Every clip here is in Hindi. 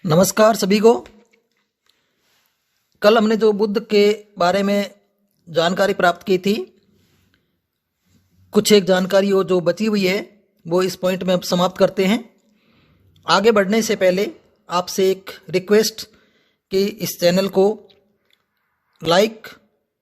नमस्कार सभी को। कल हमने जो बुद्ध के बारे में जानकारी प्राप्त की थी, कुछ एक जानकारी हो जो बची हुई है वो इस पॉइंट में अब समाप्त करते हैं। आगे बढ़ने से पहले आपसे एक रिक्वेस्ट कि इस चैनल को लाइक,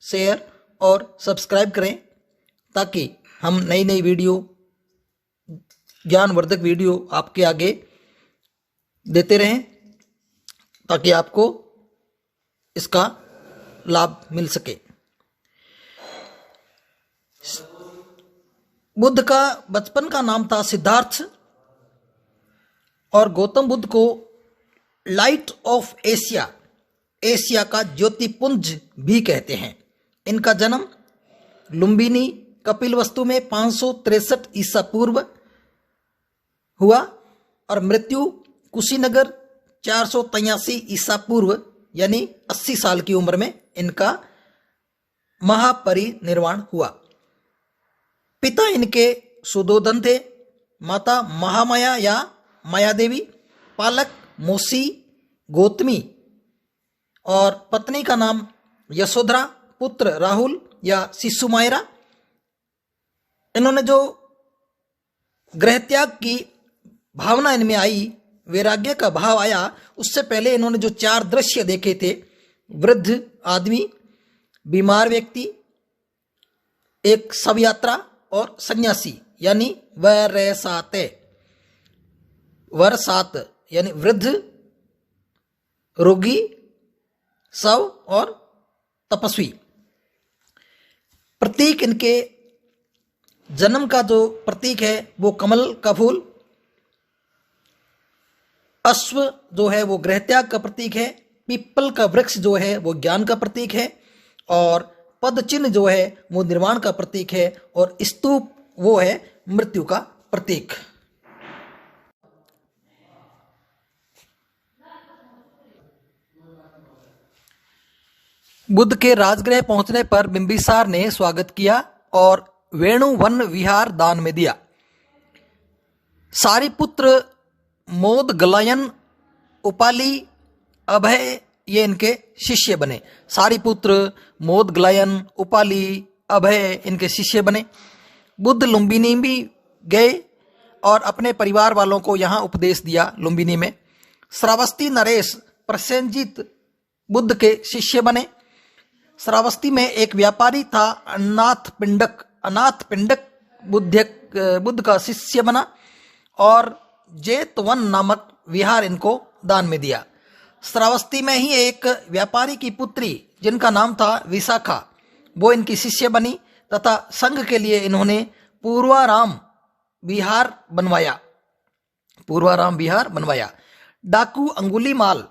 शेयर और सब्सक्राइब करें ताकि हम नई नई वीडियो, ज्ञानवर्धक वीडियो आपके आगे देते रहें, ताकि आपको इसका लाभ मिल सके। बुद्ध का बचपन का नाम था सिद्धार्थ और गौतम बुद्ध को लाइट ऑफ एशिया, एशिया का ज्योतिपुंज भी कहते हैं। इनका जन्म लुम्बिनी कपिलवस्तु में 563 ईसा पूर्व हुआ और मृत्यु कुशीनगर 483 ईसा पूर्व यानी 80 साल की उम्र में इनका महापरिनिर्वाण हुआ। पिता इनके सुदोधन थे, माता महामाया या माया देवी, पालक मोसी गौतमी और पत्नी का नाम यशोधरा, पुत्र राहुल या शिशु मायरा। इन्होंने जो गृहत्याग की भावना इनमें आई, वैराग्य का भाव आया, उससे पहले इन्होंने जो 4 दृश्य देखे थे, वृद्ध आदमी, बीमार व्यक्ति, एक शव यात्रा और सन्यासी यानी वरसात यानी वृद्ध, रोगी, शव और तपस्वी। प्रतीक, इनके जन्म का जो प्रतीक है वो कमल का फूल, अश्व जो है वो गृहत्याग का प्रतीक है, पीपल का वृक्ष जो है वो ज्ञान का प्रतीक है और पद चिन्ह जो है वो निर्वाण का प्रतीक है और स्तूप वो है मृत्यु का प्रतीक। बुद्ध के राजगृह पहुंचने पर बिंबिसार ने स्वागत किया और वेणु वन विहार दान में दिया। सारिपुत्र, मोदगलायन, उपाली, अभय ये इनके शिष्य बने। सारिपुत्र, मोदगलायन, उपाली, अभय इनके शिष्य बने। बुद्ध लुम्बिनी भी गए और अपने परिवार वालों को यहाँ उपदेश दिया लुम्बिनी में। श्रावस्ती नरेश, प्रसेनजीत बुद्ध के शिष्य बने। श्रावस्ती में एक व्यापारी था अनाथ पिंडक बुद्ध का शिष्य बना और जेतवन नामक विहार इनको दान में दिया। श्रावस्ती में ही एक व्यापारी की पुत्री जिनका नाम था विशाखा, वो इनकी शिष्य बनी तथा संघ के लिए इन्होंने पूर्वाराम विहार बनवाया। डाकू अंगुलीमाल,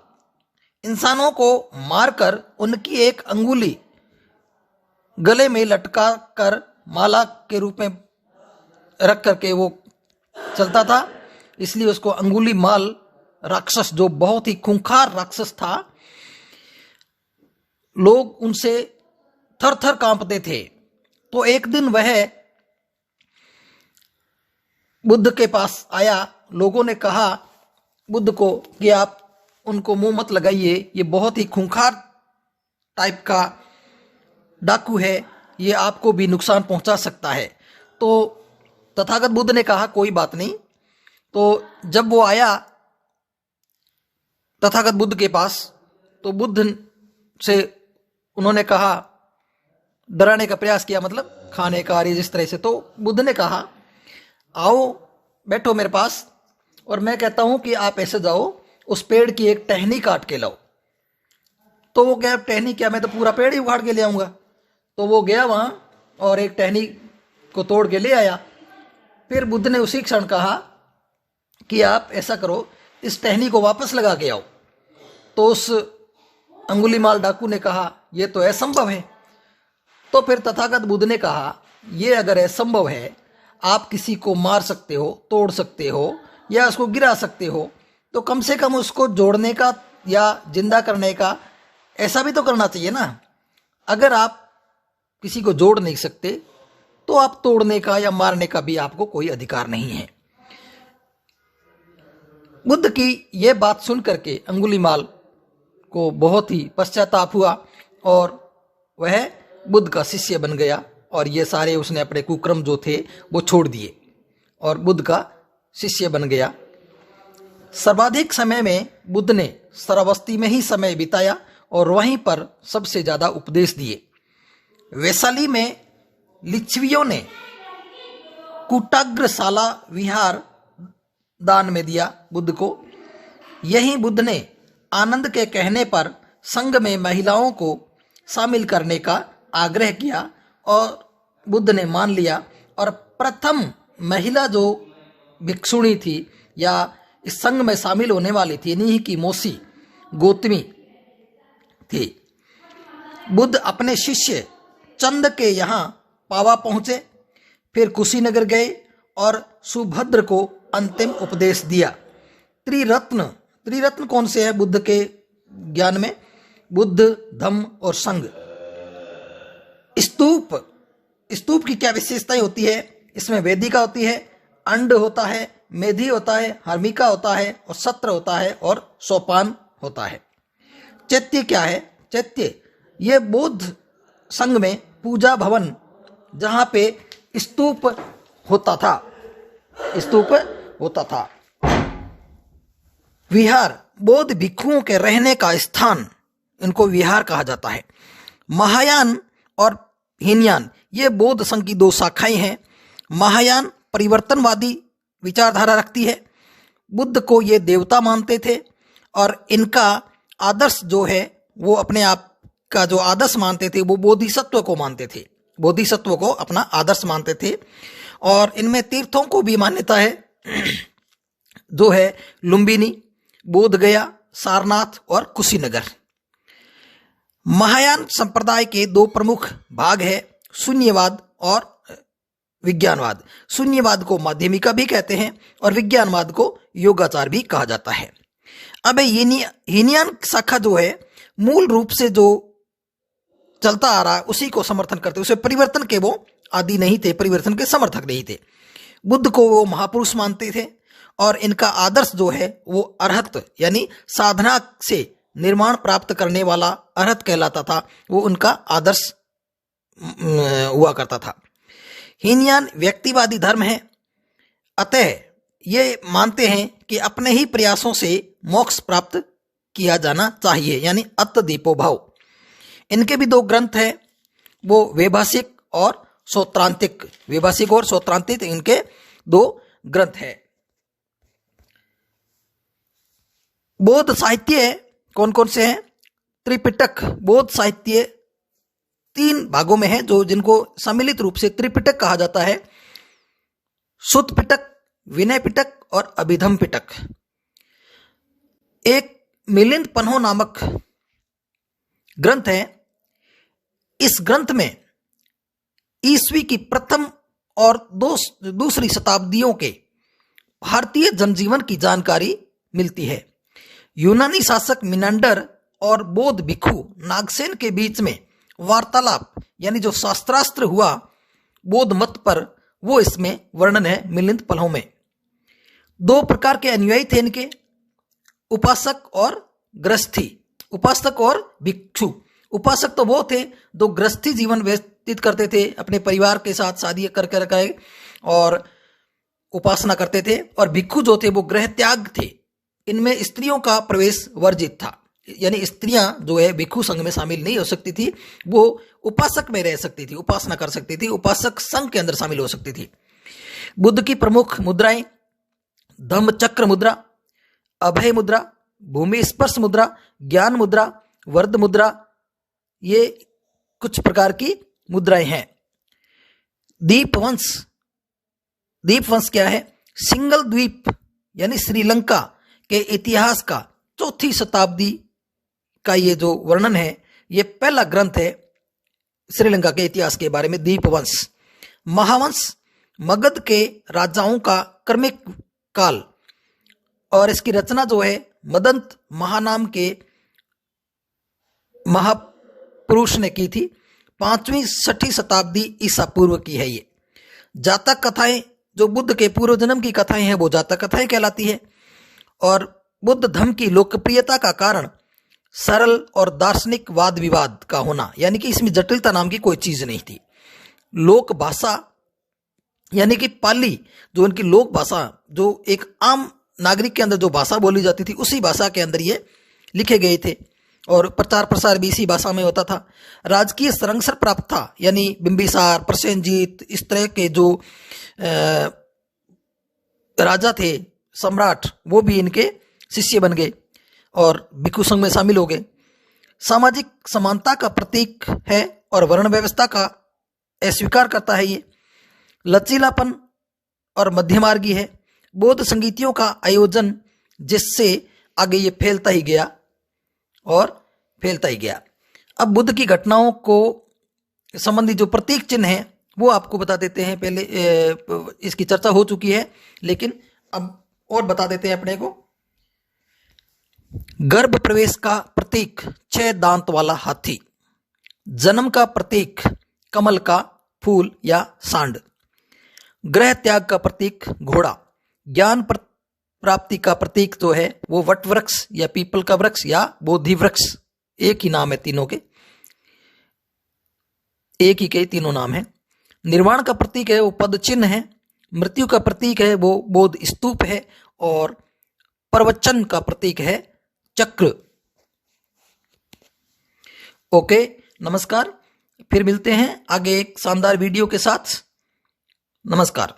इंसानों को मारकर उनकी एक अंगुली गले में लटका कर माला के रूप में रख करके वो चलता था, इसलिए उसको अंगुली माल राक्षस, जो बहुत ही खूंखार राक्षस था, लोग उनसे थर थर कांपते थे। तो एक दिन वह बुद्ध के पास आया। लोगों ने कहा बुद्ध को कि आप उनको मुंह मत लगाइए, ये बहुत ही खूंखार टाइप का डाकू है, ये आपको भी नुकसान पहुंचा सकता है। तो तथागत बुद्ध ने कहा कोई बात नहीं। तो जब वो आया तथागत बुद्ध के पास, तो बुद्ध से उन्होंने कहा, डराने का प्रयास किया, मतलब खाने का जिस तरह से। तो बुद्ध ने कहा आओ बैठो मेरे पास और मैं कहता हूं कि आप ऐसे जाओ, उस पेड़ की एक टहनी काट के लाओ। तो वो क्या, टहनी क्या, मैं तो पूरा पेड़ ही उखाड़ के ले आऊंगा। तो वो गया वहां और एक टहनी को तोड़ के ले आया। फिर बुद्ध ने उसी क्षण कहा कि आप ऐसा करो, इस टहनी को वापस लगा के आओ। तो उस अंगुलीमाल डाकू ने कहा यह तो असंभव है। तो फिर तथागत बुद्ध ने कहा यह अगर असंभव है, आप किसी को मार सकते हो, तोड़ सकते हो या उसको गिरा सकते हो, तो कम से कम उसको जोड़ने का या जिंदा करने का ऐसा भी तो करना चाहिए ना। अगर आप किसी को जोड़ नहीं सकते तो आप तोड़ने का या मारने का भी आपको कोई अधिकार नहीं है। बुद्ध की यह बात सुन करके अंगुलीमाल को बहुत ही पश्चाताप हुआ और वह बुद्ध का शिष्य बन गया और ये सारे उसने अपने कुक्रम जो थे वो छोड़ दिए और बुद्ध का शिष्य बन गया। सर्वाधिक समय में बुद्ध ने श्रावस्ती में ही समय बिताया और वहीं पर सबसे ज़्यादा उपदेश दिए। वैशाली में लिच्छवियों ने कुटाग्रशाला विहार दान में दिया बुद्ध को। यहीं बुद्ध ने आनंद के कहने पर संघ में महिलाओं को शामिल करने का आग्रह किया और बुद्ध ने मान लिया और प्रथम महिला जो भिक्षुणी थी या इस संघ में शामिल होने वाली थी इन्हीं की मौसी गौतमी थी। बुद्ध अपने शिष्य चंद के यहाँ पावा पहुँचे, फिर कुशीनगर गए और सुभद्र को अंतिम उपदेश दिया। त्रिरत्न कौन से है बुद्ध के ज्ञान में? बुद्ध, धम्म और संघ। स्तूप की क्या विशेषताएं होती है? इसमें वेदिका होती है, अंड होता है, मेधी होता है, हर्मिका होता है और सत्र होता है और सोपान होता है। चैत्य क्या है? चैत्य ये बौद्ध संघ में पूजा भवन जहाँ पे स्तूप होता था। विहार बौद्ध भिक्षुओं के रहने का स्थान, इनको विहार कहा जाता है। महायान और हीनयान ये बौद्ध संघ की दो शाखाएं हैं। महायान परिवर्तनवादी विचारधारा रखती है। बुद्ध को ये देवता मानते थे और इनका आदर्श जो है वो अपने आप का जो आदर्श मानते थे वो बोधिसत्व को मानते थे, बोधिसत्व को अपना आदर्श मानते थे। और इनमें तीर्थों को भी मान्यता है जो है लुम्बिनी, बोध गया, सारनाथ और कुशीनगर। महायान संप्रदाय के दो प्रमुख भाग है, शून्यवाद और विज्ञानवाद। शून्यवाद को माध्यमिका भी कहते हैं और विज्ञानवाद को योगाचार भी कहा जाता है। अब हीनयान शाखा जो है मूल रूप से जो चलता आ रहा है उसी को समर्थन करते, उसे परिवर्तन के वो आदि नहीं थे, परिवर्तन के समर्थक नहीं थे। बुद्ध को वो महापुरुष मानते थे और इनका आदर्श जो है वो अरहत यानी साधना से निर्माण प्राप्त करने वाला अरहत कहलाता था, वो उनका आदर्श हुआ करता था। हीनयान व्यक्तिवादी धर्म है, अतः ये मानते हैं कि अपने ही प्रयासों से मोक्ष प्राप्त किया जाना चाहिए, यानी अत्तदीपो भाव। इनके भी दो ग्रंथ हैं, वो वैभाषिक और सौत्रांतिक। वैभाषिक और सौत्रांतिक इनके दो ग्रंथ हैं। बौद्ध साहित्य कौन कौन से हैं? त्रिपिटक। बौद्ध साहित्य 3 भागों में है जो जिनको सम्मिलित रूप से त्रिपिटक कहा जाता है। सुत्त पिटक, विनय पिटक और अभिधम पिटक। एक मिलिंद पन्हो नामक ग्रंथ है। इस ग्रंथ में ईस्वी की प्रथम और दूसरी शताब्दियों के भारतीय जनजीवन की जानकारी मिलती है। यूनानी शासक मिनांडर और बौद्ध भिक्षु नागसेन के बीच में वार्तालाप यानी जो शास्त्रास्त्र हुआ बौद्ध मत पर, वो इसमें वर्णन है मिलिंद पन्हो में। 2 प्रकार के अनुयायी थे इनके, उपासक और गृहस्थी। उपासक और भिक्षु। उपासक तो वो थे जो गृहस्थी जीवन व्यतीत करते थे, अपने परिवार के साथ शादी कर और उपासना करते थे, और भिक्षु जो थे वो गृह त्याग थे। इनमें स्त्रियों का प्रवेश वर्जित था, यानी स्त्रियां जो है भिक्षु संघ में शामिल नहीं हो सकती थी, वो उपासक में रह सकती थी, उपासना कर सकती थी, उपासक संघ के अंदर शामिल हो सकती थी। बुद्ध की प्रमुख मुद्राएं धम्म चक्र मुद्रा, अभय मुद्रा, भूमि स्पर्श मुद्रा, ज्ञान मुद्रा, वर्ध मुद्रा, ये कुछ प्रकार की मुद्राएं हैं। दीपवंश क्या है? सिंगल द्वीप यानी श्रीलंका के इतिहास का 4वीं शताब्दी का ये जो वर्णन है, ये पहला ग्रंथ है श्रीलंका के इतिहास के बारे में, दीपवंश। महावंश मगध के राजाओं का क्रमिक काल, और इसकी रचना जो है मदंत महानाम के महापुरुष ने की थी। 5वीं-6वीं शताब्दी ईसा पूर्व की है ये। जातक कथाएं जो बुद्ध के पूर्व जन्म की कथाएं हैं वो जातक कथाएं कहलाती है। और बुद्ध धर्म की लोकप्रियता का कारण सरल और दार्शनिक वाद विवाद का होना, यानी कि इसमें जटिलता नाम की कोई चीज नहीं थी। लोक भाषा यानी कि पाली, जो उनकी लोक भाषा, जो एक आम नागरिक के अंदर जो भाषा बोली जाती थी, उसी भाषा के अंदर ये लिखे गए थे और प्रचार प्रसार भी इसी भाषा में होता था। राजकीय संरक्षण प्राप्त था, यानी बिंबिसार, प्रसेनजीत, इस तरह के जो राजा थे, सम्राट, वो भी इनके शिष्य बन गए और भिक्षु संघ में शामिल हो गए। सामाजिक समानता का प्रतीक है और वर्ण व्यवस्था का अस्वीकार करता है। ये लचीलापन और मध्यमार्गी है। बौद्ध संगीतियों का आयोजन, जिससे आगे ये फैलता ही गया और फैलता ही गया। अब बुद्ध की घटनाओं को संबंधी जो प्रतीक चिन्ह है वो आपको बता देते हैं। पहले इसकी चर्चा हो चुकी है, लेकिन अब और बता देते हैं अपने को। गर्भ प्रवेश का प्रतीक 6 दांत वाला हाथी, जन्म का प्रतीक कमल का फूल या सांड, ग्रह त्याग का प्रतीक घोड़ा, ज्ञान प्राप्ति का प्रतीक जो है वो वट वृक्ष या पीपल का वृक्ष या बोधि वृक्ष, एक ही नाम है तीनों के, एक ही के तीनों नाम है। निर्वाण का प्रतीक है वो पद चिन्ह है, मृत्यु का प्रतीक है वो बोध स्तूप है और प्रवचन का प्रतीक है चक्र। ओके, नमस्कार। फिर मिलते हैं आगे एक शानदार वीडियो के साथ। नमस्कार।